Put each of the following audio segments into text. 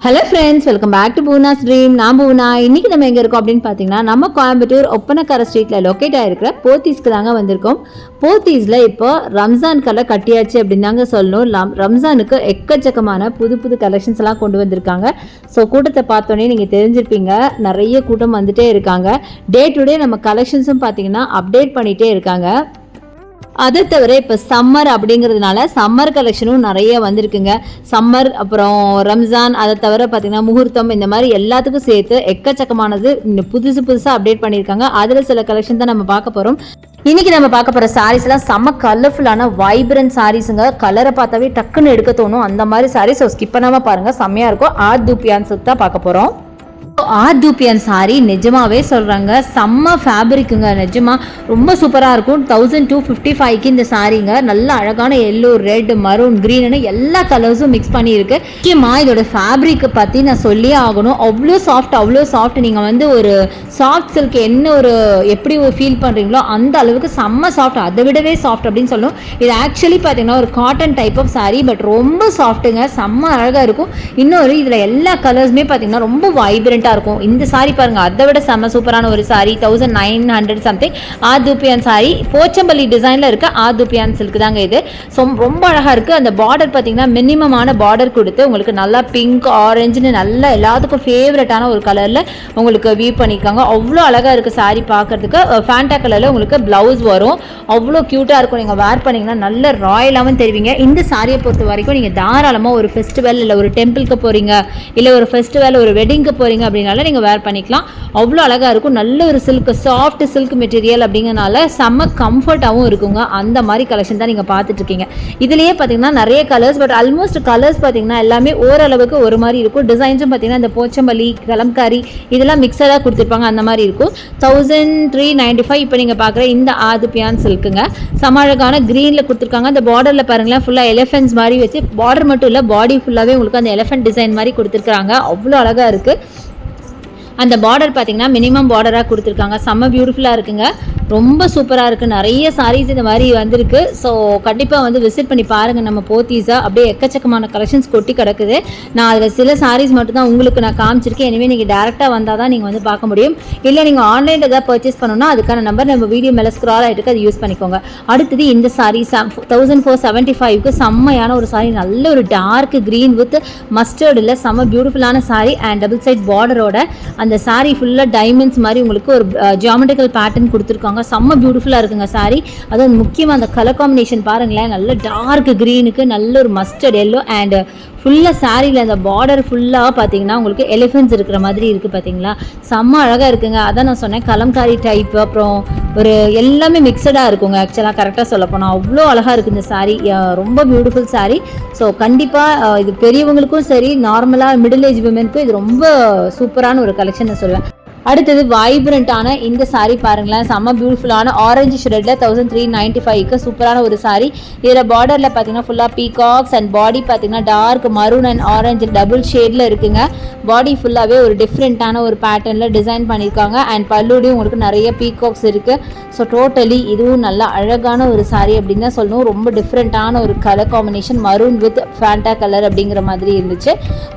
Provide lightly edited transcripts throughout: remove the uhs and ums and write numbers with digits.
Hello friends, welcome back to Poona's dream. நான் பூனா. இன்றைக்கி நம்ம எங்கே இருக்கோம் அப்படின்னு பார்த்தீங்கன்னா, நம்ம கோயம்புத்தூர் ஒப்பனக்கார ஸ்ட்ரீட்டில் லொக்கேட் ஆகிருக்கிற போத்தீஸ்க்கு தாங்க வந்திருக்கோம். போத்தீஸில் இப்போ ரம்ஜான்கெல்லாம் கட்டியாச்சு அப்படின்னு தாங்க சொல்லணும். ரம்ஜானுக்கு எக்கச்சக்கமான புது புது கலெக்ஷன்ஸ் எல்லாம் கொண்டு வந்திருக்காங்க. ஸோ கூட்டத்தை பார்த்தோன்னே நீங்கள் தெரிஞ்சிருப்பீங்க, நிறைய கூட்டம் வந்துகிட்டே இருக்காங்க. டே டு டே நம்ம கலெக்ஷன்ஸும் பார்த்தீங்கன்னா அப்டேட் பண்ணிகிட்டே இருக்காங்க. அதை தவிர இப்போ சம்மர் அப்படிங்கிறதுனால சம்மர் கலெக்ஷனும் நிறைய வந்திருக்குங்க. சம்மர், அப்புறம் ரம்ஜான், அதை தவிர பார்த்தீங்கன்னா முகூர்த்தம், இந்த மாதிரி எல்லாத்துக்கும் சேர்த்து எக்கச்சக்கமானது புதுசாக அப்டேட் பண்ணியிருக்காங்க. அதில் சில கலெக்ஷன் தான் நம்ம பார்க்க போகிறோம். இன்னைக்கு நம்ம பார்க்க போகிற சாரீஸ்லாம் செம்ம கலர்ஃபுல்லான வைப்ரண்ட் சாரீஸுங்க. கலரை பார்த்தாவே டக்குன்னு எடுக்க தோணும் அந்த மாதிரி சாரீஸ். ஸோ ஸ்கிப் பண்ணாமல் பாருங்கள், செம்மையாக இருக்கும். ஆர்ட் தூப்பியான்ஸு தான் பார்க்க போகிறோம். ஆர்ட் தூப்பியன் சாரி நிஜமாவே சொல்கிறாங்க, செம்ம ஃபேப்ரிக்குங்க. நிஜமாக ரொம்ப சூப்பராக இருக்கும். 1255க்கு இந்த சாரீங்க. நல்ல அழகான எல்லோ, ரெட், மரூன், க்ரீன்னு எல்லா கலர்ஸும் மிக்ஸ் பண்ணியிருக்கு. முக்கியமாக இதோட ஃபேப்ரிக்கை பற்றி நான் சொல்லியே ஆகணும். அவ்வளோ சாஃப்ட். நீங்கள் வந்து ஒரு சாஃப்ட் சில்க் என்ன ஒரு எப்படி ஒரு ஃபீல் பண்ணுறீங்களோ அந்த அளவுக்கு செம்ம சாஃப்ட், அதை விடவே சாஃப்ட் அப்படின்னு சொல்லணும். இது ஆக்சுவலி பார்த்தீங்கன்னா ஒரு cotton type of sari, but ரொம்ப சாஃப்ட்டுங்க, செம்ம அழகாக இருக்கும். இன்னொரு இதில் எல்லா கலர்ஸுமே பார்த்தீங்கன்னா ரொம்ப வைப்ரண்ட் இருக்கும். இந்த சாரி பாருங்க, அதை விட செம்ம சூப்பரான ஒரு சாரி. 1900 சம்திங் ஆர்தூப்பியான் சாரி. போச்சம்பள்ளி டிசைன்ல இருக்க ஆர்தூப்பியான் சில்க் தாங்க இது. ஸோ ரொம்ப அழகா இருக்கு. அந்த பார்டர் பார்த்தீங்கன்னா மினிமமான பார்டர் கொடுத்து உங்களுக்கு நல்லா பிங்க், ஆரஞ்சுன்னு நல்லா எல்லாத்துக்கும் ஃபேவரட்டான ஒரு கலர்ல உங்களுக்கு வியூ பண்ணியிருக்காங்க. அவ்வளோ அழகா இருக்கு சாரி பார்க்கறதுக்கு. ஃபேண்டா கலர்ல உங்களுக்கு பிளவுஸ் வரும். அவ்வளோ கியூட்டா இருக்கும். நீங்க வேர் பண்ணீங்கன்னா நல்ல ராயலாகவும் தெரிவிங்க. இந்த சாரியை பொறுத்த வரைக்கும் நீங்க தாராளமாக ஒரு ஃபெஸ்டிவல் இல்லை ஒரு டெம்பிளுக்கு போறீங்க, இல்லை ஒரு ஃபெஸ்டிவல் ஒரு வெட்டிங்க்கு போறீங்க அப்படின்னால நீங்க வேர் பண்ணிக்கலாம். அவ்வளோ அழகா இருக்கும். நல்ல ஒரு சில்க், சாஃப்ட் சில்க் மெட்டீரியல் அப்படிங்கறனால செம்ம கம்ஃபர்ட்டாகவும் இருக்குங்க. அந்த மாதிரி கலெக்ஷன் தான் நீங்க பார்த்துட்டு இருக்கீங்க. இதுலயே பார்த்தீங்கன்னா நிறைய கலர்ஸ், பட் ஆல்மோஸ்ட் கலர்ஸ் பார்த்தீங்கன்னா எல்லாமே ஓரளவுக்கு ஒரு மாதிரி இருக்கும். டிசைன்ஸும் பார்த்தீங்கன்னா இந்த போச்சம்பள்ளி, கலம்காரி இதெல்லாம் மிக்சடாக கொடுத்துருப்பாங்க, அந்த மாதிரி இருக்கும். 1395 இப்போ நீங்கள் பார்க்குற இந்த ஆதுப்பியான் சில்க்குங்க. செம அழகான க்ரீனில் கொடுத்துருக்காங்க. அந்த பார்டரில் பாருங்களேன், ஃபுல்லாக எலிஃபென்ட்ஸ் மாதிரி வச்சு, பார்டர் மட்டும் இல்லை பாடி ஃபுல்லாகவே உங்களுக்கு அந்த எலிஃபென்ட் டிசைன் மாதிரி கொடுத்துருக்காங்க. அவ்வளோ அழகாக இருக்குது. அந்த பார்டர் பார்த்தீங்கன்னா மினிமம் பார்டராக கொடுத்துருக்காங்க. செம்ம பியூட்டிஃபுல்லாக இருக்குங்க. ரொம்ப சூப்பராக இருக்குது. நிறைய சாரீஸ் இந்த மாதிரி வந்திருக்கு. ஸோ கண்டிப்பாக வந்து விசிட் பண்ணி பாருங்கள் நம்ம போத்தீஸாக. அப்படியே எக்கச்சக்கமான கலெக்ஷன்ஸ் கொட்டி கிடக்குது. நான் அதில் சில சாரீஸ் மட்டும் தான் உங்களுக்கு நான் காமிச்சிருக்கேன். எனவே நீங்கள் டேரெக்டாக வந்தால் தான் நீங்கள் வந்து பார்க்க முடியும். இல்லை நீங்கள் ஆன்லைனில் ஏதாவது பர்ச்சேஸ் பண்ணணும்னா அதுக்கான நம்பர் நம்ம வீடியோ மேலே ஸ்க்ரால் ஆகிட்டு அதை யூஸ் பண்ணிக்கோங்க. அடுத்தது இந்த சாரீ 1475க்கு செம்மையான ஒரு சாரீ. நல்ல ஒரு டார்க் க்ரீன் வித் மஸ்டர்டில் செம்ம பியூட்டிஃபுல்லான சாரீ அண்ட் டபுள் சைட் பார்டரோட அந்த சாரீ ஃபுல்லாக டைமண்ட்ஸ் மாதிரி உங்களுக்கு ஒரு ஜியாமெட்ரிக்கல் பேட்டர்ன் கொடுத்துருக்காங்க. செம்ம பியூட்டிஃபுல்லாக இருக்குங்க சாரீ. அதுவும் முக்கியமாக அந்த கலர் காம்பினேஷன் பாருங்களேன். நல்ல டார்க் க்ரீனுக்கு நல்ல ஒரு மஸ்டர்ட் எல்லோ அண்ட் ஃபுல்லாக சாரியில் அந்த பார்டர் ஃபுல்லாக பார்த்தீங்கன்னா உங்களுக்கு எலிஃபென்ட்ஸ் இருக்கிற மாதிரி இருக்குது. பார்த்தீங்களா, செம்ம அழகாக இருக்குங்க. அதான் நான் சொன்னேன், கலம்காரி டைப், அப்புறம் ஒரு எல்லாமே மிக்சடாக இருக்குங்க. ஆக்சுவலாக கரெக்டாக சொல்ல போனால் அவ்வளோ அழகாக இருக்குது இந்த சாரீ. ரொம்ப பியூட்டிஃபுல் சாரீ. ஸோ கண்டிப்பாக இது பெரியவங்களுக்கும் சரி, நார்மலாக மிடில் ஏஜ் விமென்க்கும் இது ரொம்ப சூப்பரான ஒரு கலெக்ஷன் நான் சொல்லுவேன். அடுத்தது வைப்ரண்டான இந்த சாரீ பாருங்களேன், செம்ம பியூட்டிஃபுல்லான ஆரஞ்சு ஷெட்ல 1395க்கு சூப்பரான ஒரு சாரீ. இதில் பார்டரில் பார்த்தீங்கன்னா ஃபுல்லாக பீகாக்ஸ் அண்ட் பாடி பார்த்தீங்கன்னா dark maroon and orange double ஷேடில் இருக்குங்க. பாடி ஃபுல்லாகவே ஒரு டிஃப்ரெண்ட்டான ஒரு பேட்டர்னில் டிசைன் பண்ணியிருக்காங்க. அண்ட் பல்லுடையும் உங்களுக்கு நிறைய பீகாக்ஸ் இருக்குது. ஸோ டோட்டலி இதுவும் நல்ல அழகான ஒரு சாரீ அப்படின்னு தான் சொல்லணும். ரொம்ப டிஃப்ரெண்ட்டான ஒரு colour combination, maroon with Fanta colour அப்படிங்கிற மாதிரி இருந்துச்சு.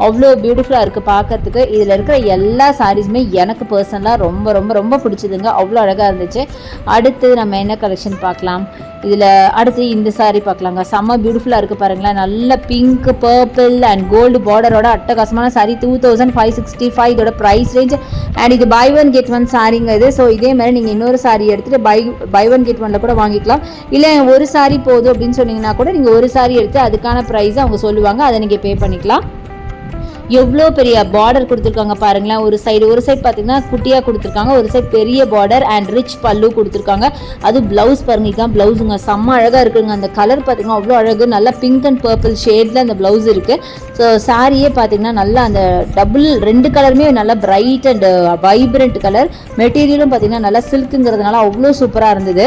அவ்வளோ பியூட்டிஃபுல்லாக இருக்குது பார்க்கறதுக்கு. இதில் இருக்கிற எல்லா சாரீஸுமே எனக்கு பர்சனலாக ரொம்ப ரொம்ப ரொம்ப பிடிச்சதுங்க. அவ்வளோ அழகாக இருந்துச்சு. அடுத்து நம்ம என்ன கலெக்ஷன் பார்க்கலாம். இதில் அடுத்து இந்த சாரீ பார்க்கலாங்க. செம்ம பியூட்டிஃபுல்லாக இருக்குது பாருங்களேன். நல்ல பிங்க், பர்பிள் அண்ட் கோல்டு பார்டரோட அட்டகாசமான சாரீ. 2565 இதோட ப்ரைஸ் ரேஞ்ச். அண்ட் இது பை ஒன் கெட் ஒன் சாரீங்க இது. ஸோ இதே மாதிரி நீங்கள் இன்னொரு சாரீ எடுத்துகிட்டு பை ஒன் கெட் ஒன்ல கூட வாங்கிக்கலாம். இல்லை ஒரு சாரீ போதும் அப்படின்னு சொன்னீங்கன்னா கூட நீங்கள் ஒரு சாரீ எடுத்து அதுக்கான ப்ரைஸ் அவங்க சொல்லுவாங்க, அதை நீங்கள் பே பண்ணிக்கலாம். எவ்வளோ பெரிய பார்டர் கொடுத்துருக்காங்க பாருங்களேன். ஒரு சைடு பார்த்தீங்கன்னா குட்டியாக கொடுத்துருக்காங்க, ஒரு சைடு பெரிய பார்டர் அண்ட் ரிச் பல்லு கொடுத்துருக்காங்க. அது பிளவுஸ் பாருங்க, இதுதான் பிளவுஸுங்க. செம்ம அழகாக இருக்குங்க. அந்த கலர் பார்த்தீங்கன்னா அவ்வளோ அழகு. நல்லா பிங்க் அண்ட் பர்பிள் ஷேடில் அந்த பிளவுஸ் இருக்குது. ஸோ சாரியே பார்த்தீங்கன்னா நல்லா அந்த ரெண்டு கலருமே நல்லா பிரைட் அண்ட் வைப்ரண்ட் கலர். மெட்டீரியலும் பார்த்தீங்கன்னா நல்லா சில்க்குங்கிறதுனால அவ்வளோ சூப்பராக இருந்தது.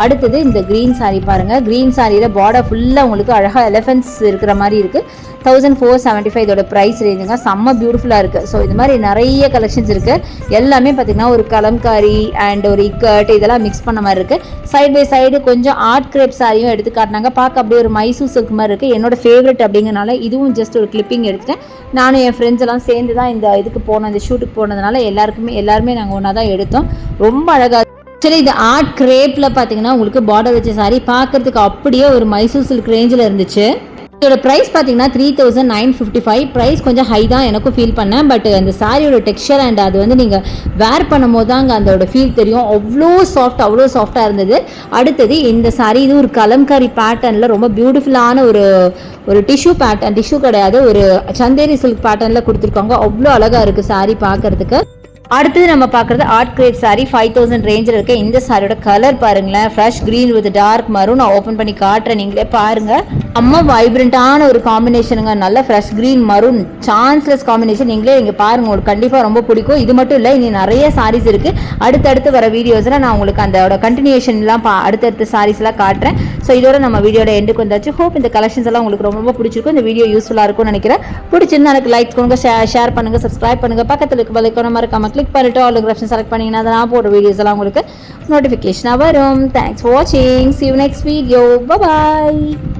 அடுத்தது இந்த க்ரீன் சாரீ பாருங்கள். க்ரீன் சாரியில் பார்டர் ஃபுல்லாக உங்களுக்கு அழகாக எலிஃபென்ட்ஸ் இருக்கிற மாதிரி இருக்குது. 1475 இதோட ப்ரைஸ் ரேஞ்சுங்க. செம்ம பியூட்டிஃபுல்லாக இருக்குது. ஸோ இது மாதிரி நிறைய கலெக்ஷன்ஸ் இருக்குது. எல்லாமே பார்த்தீங்கன்னா ஒரு கலம்காரி அண்ட் ஒரு இக்கட் இதெல்லாம் மிக்ஸ் பண்ண மாதிரி இருக்குது. சைட் பை சைடு கொஞ்சம் ஆர்ட் கிரேப் சாரியும் எடுத்து காட்டினாங்க. பார்க்க அப்படியே ஒரு மைசூர் சில்க் மாதிரி இருக்குது. என்னோட ஃபேவரட் அப்படிங்கிறனால இதுவும் ஜஸ்ட் ஒரு கிளிப்பிங் எடுத்துட்டேன். நானும் என் ஃப்ரெண்ட்ஸ் எல்லாம் சேர்ந்து தான் இந்த இதுக்கு போனோம், இந்த ஷூட்டுக்கு போனதுனால எல்லாருமே நாங்கள் ஒன்றா தான் எடுத்தோம். ரொம்ப அழகாக. ஆக்சுவலி இது ஆர்ட் கிரேப்பில் பார்த்தீங்கன்னா உங்களுக்கு பார்டர் வச்ச சாரி பார்க்குறதுக்கு அப்படியே ஒரு மைசூர் சில்க் ரேஞ்சில் இருந்துச்சு. இதோட ப்ரைஸ் பார்த்தீங்கன்னா 3955. ப்ரைஸ் கொஞ்சம் ஹை தான் எனக்கும் ஃபீல் பண்ணேன். பட் அந்த சாரியோட டெக்ஸ்சர் அண்ட் அது வந்து நீங்கள் வேர் பண்ணும் போது தான் அங்கே அதோட ஃபீல் தெரியும். அவ்வளோ சாஃப்டாக இருந்தது. அடுத்தது இந்த சாரி, இது ஒரு கலம்காரி பேட்டர்னில் ரொம்ப பியூட்டிஃபுல்லான ஒரு டிஷ்யூ பேட்டர்ன், டிஷ்யூ கிடையாது, ஒரு சந்தேரி சில்க் பேட்டர்னில் கொடுத்துருக்காங்க. அவ்வளோ அழகாக இருக்குது சாரி பார்க்குறதுக்கு. அடுத்தது நம்ம பார்க்குறது ஆர்ட் கிரேப் சாரி 5000 ரேஞ்சில் இருக்க இந்த சாரியோட கலர் பாருங்களேன், fresh green with dark maroon. நான் ஓப்பன் பண்ணி காட்டுறேன், நீங்களே பாருங்கள். அம்மா வைப்ரண்ட்டான ஒரு காம்பினேஷனுங்க, நல்ல fresh green maroon, chanceless combination. நீங்களே இங்கே பாருங்கள், உங்களுக்கு கண்டிப்பாக ரொம்ப பிடிக்கும். இது மட்டும் இல்லை, இனி நிறைய சாரீஸ் இருக்குது. அடுத்தடுத்து வர வீடியோஸில் நான் உங்களுக்கு அதோட கண்டினியூஷன்லாம் அடுத்தடுத்த சாரீஸ்லாம் காட்டுறேன். ஸோ இதோட நம்ம வீடியோட எண்டுக்கு வந்தாச்சு. ஹோப் இந்த கலெக்ஷன்ஸ் எல்லாம் உங்களுக்கு ரொம்ப பிடிச்சிருக்கும். இந்த வீடியோ யூஸ்ஃபுல்லாக இருக்கும்னு நினைக்கிறேன். பிடிச்சிருந்தா எனக்கு லைக் பண்ணுங்க, ஷேர் பண்ணுங்கள், சப்ஸ்கிரைப் பண்ணுங்கள். பக்கத்தில் இருக்க பெல் மறக்காம கிளிக் பண்ணிட்டு ஆல் கிராஃப்ஸ் செலக்ட் பண்ணிங்கன்னா அதை நான் போடுற வீடியோஸ் எல்லாம் உங்களுக்கு நோட்டிஃபிகேஷனாக வரும். தேங்க்ஸ் ஃபார் வாட்சிங். See you next video. Bye bye.